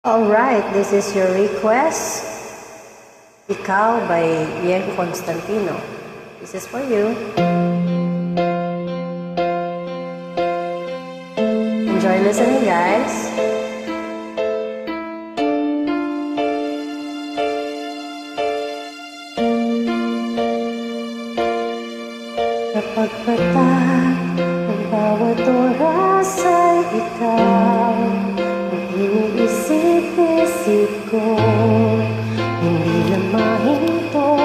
Alright, this is your request. Ikaw by Diego Constantino. This is for you. Enjoy listening, guys. Kapag patag ang bawat oras ay ikaw ang iniisip-isip ko. Hindi na mahinto,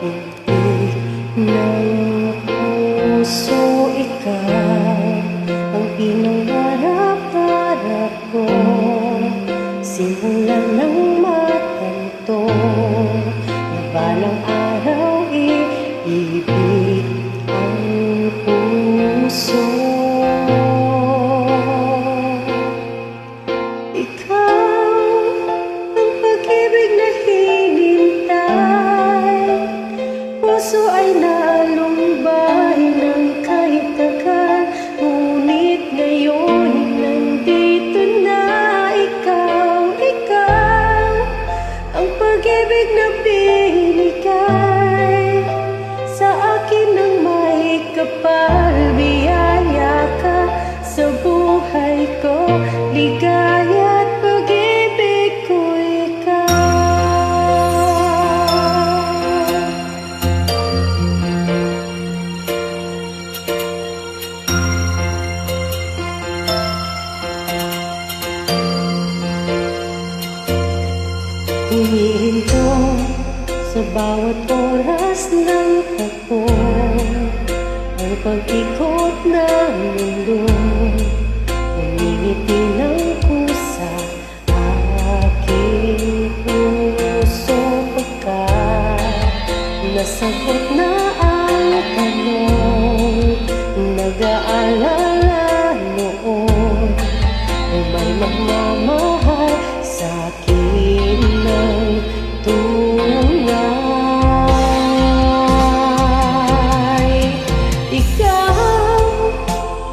ibig ng puso. Ikaw ang pinangarap-harap ko. Simula ng matanto na balang araw iibig ang puso. Ikaw ang pag-ibig na hinintay. Puso ay naalumbay ng kahit tagal, ngunit ngayon nandito na. Ikaw ang pag-ibig na binigay sa akin ng may kapal. Biyaya ka sa buhay ko, ligaya at pag-ibig ko ikaw. Humihinto sa bawat oras ng hapon, ang pag-ikot ng mundo. Umingiti ng pusa aking puso, pagkat nasagot na ang tanong. Nag-aalala noon kung may magmamahal sa akin ng tunay. Ikaw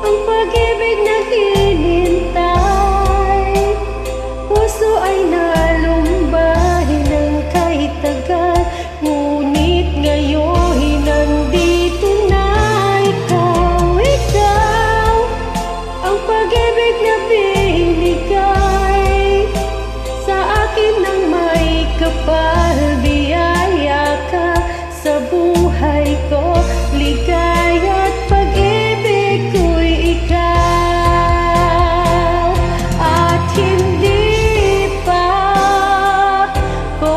ang pag-ibig na hinintay. Puso ay nalumbay ng kahit tagal, ngunit ngayon nandito na. Ikaw ang pag-ibig na binigay sa akin ng may kapal. Biyaya ka sa buhay ko, ligaya at pag-ibig ko'y ikaw. At hindi pa ko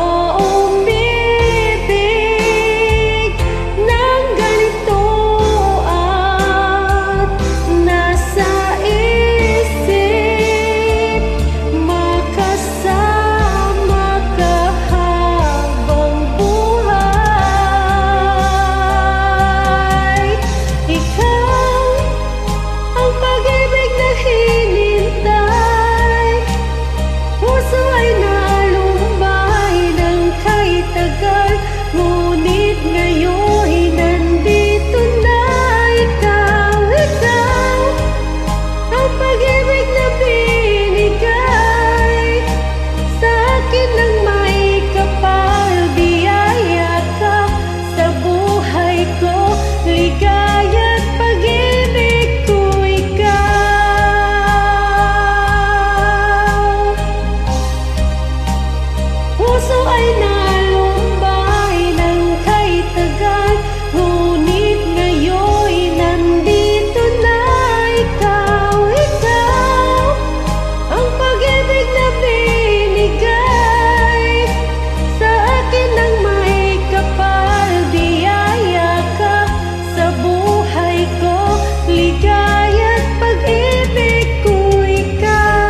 umibig ng ganito, at nasa isip makasama ka habang buhay. Ikaw ang pag-ibig na hinintay. Puso ay nalumbay ng kahit tagal, ngunit ngayon nandito na. Ikaw ang pag-ibig na binigay sa akin ng may kapal. Biyaya ka sa buhay ko, ligaya at pag-ibig ko ikaw. Puso ay nalumbay ng kahit tagal, ngunit ngayon nandito na. Ikaw ang pag-ibig na binigay sa akin ng may kapal. Biyaya ka sa buhay ko, ligaya at pag-ibig ko ikaw.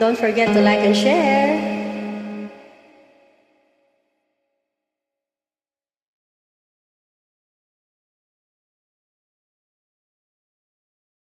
Don't forget to like and share.